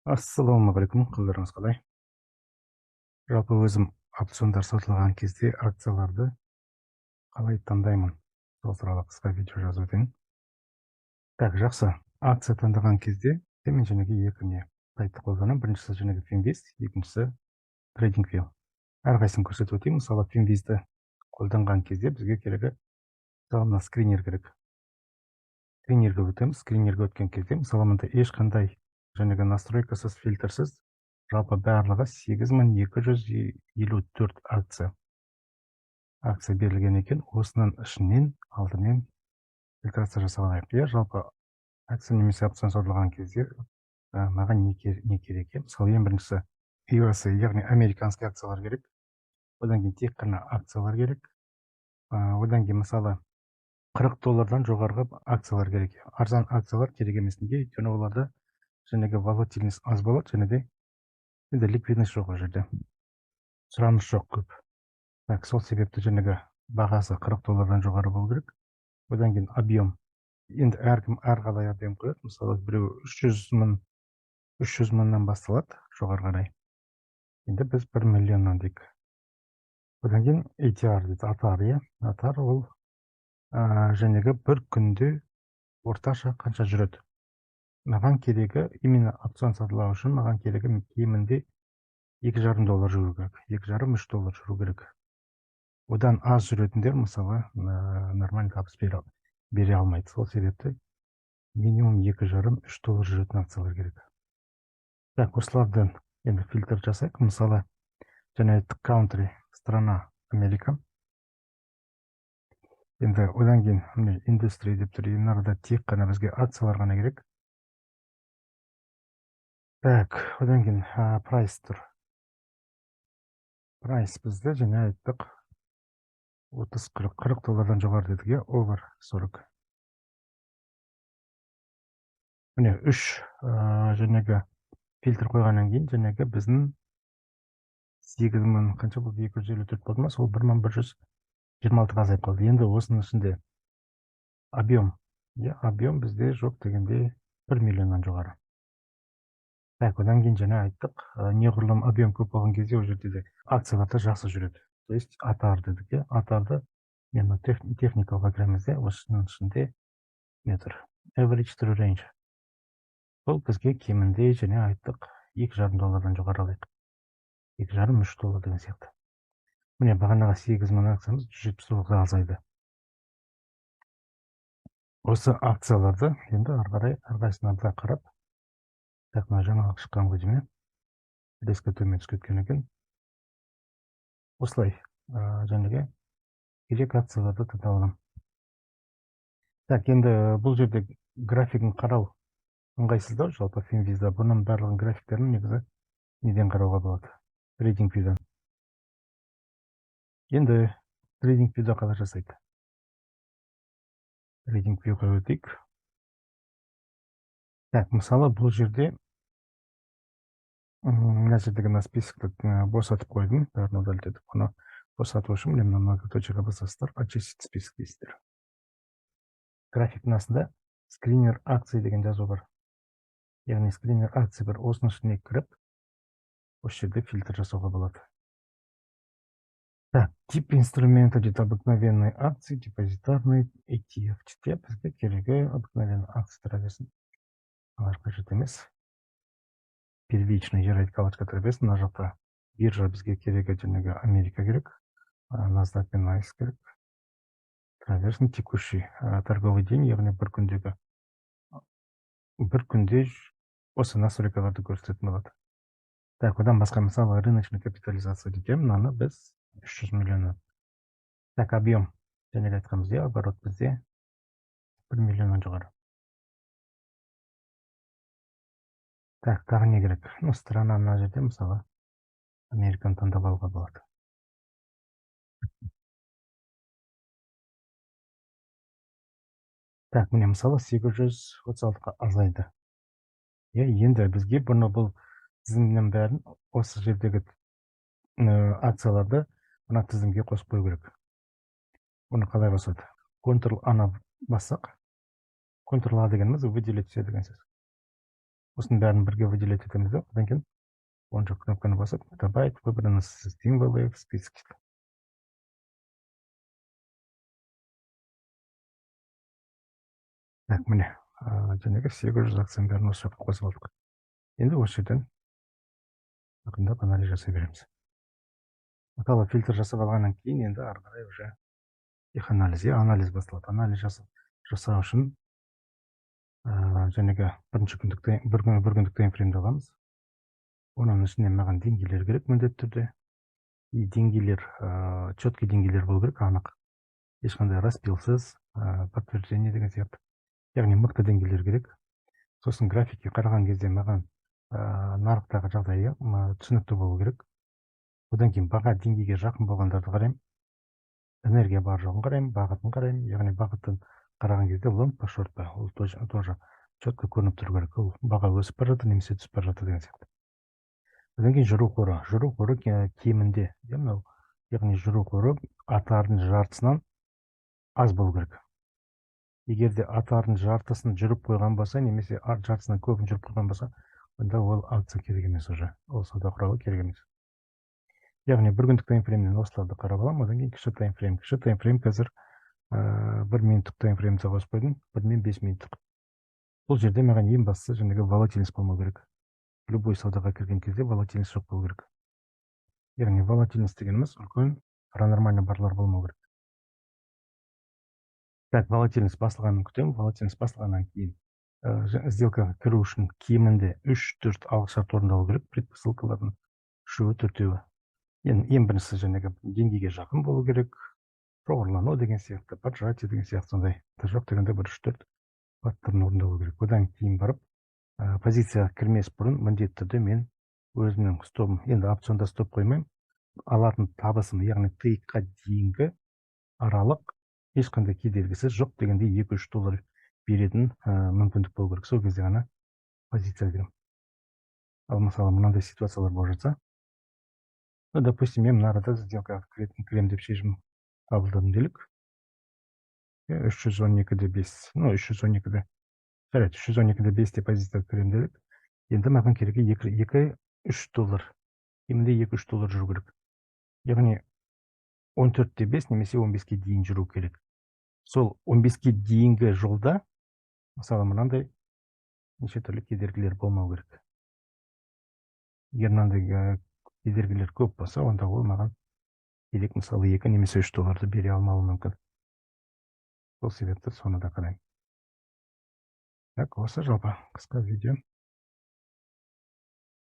Ассалаумағалейкум, қалдарыңыз қалай? Жалпы өзім опциондар сатылған кезде акцияларды қалай таңдаймын? Сол туралы қысқа видео жазып өтейін. Так, жақсы. Акция таңдаған кезде мен жәнеге екі сайтты қолданамын. Біріншісі жәнеге Finviz, екіншісі TradingView. Әрқайсысын көрсетіп өтейін. Мысалы, Finvizді қолданған кезде бізге керегі мына скринер керек. Скринерге өтеміз. Скринерге өткен кезде, мысалы, мында ешқандай жәнеге настройкасыз, фильтрсіз жалпы барлығы 8254 акция берілген екен. Осының ішінен алдымен фильтрация жасалайық. Жалпы акция немесе опцион сатылған кезде маған не керек? Мысалы, ең біріншісі USA, яғни американский акциялар керек. Одан кейін тек қана акциялар керек. Одан кейін мысалы $40 жоғарғы акциялар керек. Арзан акциялар керек емес. Неге? Өйткені оларда жәнеге волатильность аз болады, және де ликвидность жоқ ол жерде. Сұраныс жоқ көп. Так, сол себепті жәнеге бағасы $40 жоғары болу керек. Одан кейін объем. Енді әркім әрқалай объем қояды. Мысалы, біреу 300 мыңнан басталады жоғары қарай. Енді біз 1 миллионнан дейік. Одан кейін ATR дейді, атар. Атар ол жәнеге бір күнде орташа қанша жүреді. Маған керегі, именно опцион сатылау үшін маған керегі кемінде $2,5 жүру керек. $2,5–3 жүру керек. Одан аз жүретіндер, мысалы, нормальный табыс бере алмайды. Сол себепті минимум $2,5–3 жүретін акциялар керек. Так, осылардан енді фильтр жасайық. Мысалы, және country, страна Америка. Енді одан кейін индустрия деп тұр. Мынада тек қана бізге акциялар ғана керек. Так, одан кейін прайс тұр. Прайс бізде және айттық $30–40 жоғары дедіге, over 40. Міне 3 жәнеге фильтр қойғаннан кейін жәнеге біздің 8000 қанша болды, 254 болды ма, сол 1126-ға азайып қалды. Енді осының ішінде объем бізде жоқ дегенде 1 миллионнан жоғары. Так, одан кейін жаңа айттық, неғұрлым объем көп болған кезде ол жерде де акцияларда жақсы жүреді. То есть атар дедік, атарды енді техникалға кіреміз де, осының ішінде метр. Average true range. Бұл бізге кемінде және айттық $2,5 жоғары алайық. $2,5–3 деген сияқты. Міне бағанаға 8000 акциямыз $179-ға азайды. Осы акцияларды енді әрқайсына бір қарап, так, жаңалық шыққан ғой деймін. Резко төмен түсіп кеткен екен. Осылай жәнеге керек акцияларды таңдап аламын. Так, енді бұл жерде графигін қарау ыңғайсыздау, жалпы Finvizда. Бұның барлығын графиктерін негізі неден қарауға болады? TradingView'дан. Енді TradingView'да қалай жасайды? TradingView'ға өтейік. Так, мысалы, бұл жерде мына жердегі списокты босатып қойдым. Бәрін удалить. Бұны босату үшін мына многоточиеге басасыздар, очистить список дейсіздер. Графиктің астында скринер акции деген жазу бар. Яғни скринер акция бар. Осының ішіне кіріп, осы жерде фильтр жасауға болады. Так, тип инструмента дейді, обыкновенный акции, депозитарный, ETF. Бізге керегі обыкновенный акция тұра берсін. Алар қажет емес. Первичный жер галочка тұра берсін. Мына жақта биржа бізге керегі жәнеге Америка керек. NASDAQ пен NYSE керек. Тұра берсін. Текущий торговый день, яғни бір күнде осы настройкаларды көрсететін болады. Так, одан басқа мысалы рыночный капитализация дейді. Мынаны біз 300 миллионнан. Так, объем. Және айтқанбыз, оборот бізде 1 миллионнан жоғары. Так, тағы не керек? Страна мына жерде мысалы Американы таңдап алуға болады. Так, міне мысалы 836-қа азайды. Енді бізге бұл тізімнің бәрін осы жердегі акцияларды мына тізімге қосып қою керек. Оны қалай қосады? Ctrl-A бассақ, Ctrl-A дегеніміз выделить все деген сөз. осының бәрін бірге выделять етеміз да, одан кейін оң жақ кнопканы басып, добавить выбранные символы в список. Так, міне, жаңағы 800 акцияның бәрін осы жаққа қосып алдық. Енді осы жерден ақырындап анализ жасай береміз. Мысалы фильтр жасап алғаннан кейін енді ары қарай уже их анализ басталады. Анализ жасау үшін жаңағы бір күндік таймфреймді аламыз. Оның ішіне маған деңгейлер керек міндетті түрде. И деңгейлер, четкий деңгейлер болу керек, анық. Ешқандай распилсыз, подтверждение деген сияқты. Яғни мықты деңгейлер керек. Сосын графикке қараған кезде маған нарықтағы жағдайы түсінікті болу керек. Одан кейін баға деңгейге жақын болғандарды қараймын. Энергия бар жоғын қараймын, бағытын қараймын. Яғни бағыттан қараған кезде лонг па шорт па, ол тоже четко көрініп тұру керек. Ол баға өсіп бара жатыр немесе түсіп бара жатыр деген сияқты. Одан кейін жүру қоры кемінде, яғни жүру қоры атардың жартысынан аз болу керек. Егер де атардың жартысын жүріп қойған болса, немесе жартысынан көбін жүріп қойған болса, онда ол акция керек емес уже. Ол сауда құралы керек емес. Яғни бір күндік таймфреймнен осыларды қарап аламын, одан кейін кіші таймфрейм. Кіші таймфрейм қазір 1 минуттық таймфреймді қосып қойдым, 1 мен 5 минуттық. Бұл жерде маған ең бастысы жаңағы волатильность болмау керек. Любой саудаға кірген кезде волатильность жоқ болу керек. Яғни волатильность дегеніміз үлкен паранормальный барлар болмау керек. Так, волатильность басылғанын күтемін. Волатильность басылғаннан кейін сделкаға кіру үшін кемінде 3-4 алғышарт орындалу керек, предпосылкалардың 3-4-еуі. Ең біріншісі жаңағы деңгейге жақын болу керек, жоғарылану деген сияқты, поджатие деген сияқты сондай. Жоқ дегенде бір 3-4 факторын орындалу керек. Одан кейін барып, позицияға кірмес бұрын міндетті түрде мен өзімнің стопым, енді опционда стоп қоймаймын, алатын табысым, яғни тыйыққа дейінгі аралық ешқандай кедергісіз жоқ дегенде 2-3 доллар беретін мүмкіндік болу керек. Сол кезде ғана позиция кірем. Ал мысалы мынандай ситуациялар болып жатса, допустим, мен мына арада сделкаға кірем деп шешім қабылдадым делік. 312-де 5, 312-де, жарайды, 312-де 5-те позицияға кірем делік. Енді маған керек 2-3 доллар, кемінде 2-3 доллар жүру керек. Яғни 14-те 5 немесе 15-ке дейін жүру керек. Сол 15-ке дейінгі жолда, мысалы мынандай неше түрлі кедергілер болмау керек. Егер мынандай кедергілер көп болса, онда ол маған керек, мысалы 2 немесе 3 долларды бере алмауы мүмкін. Сол себепті соны да қараймын. Так, осы жалпы қысқа видео.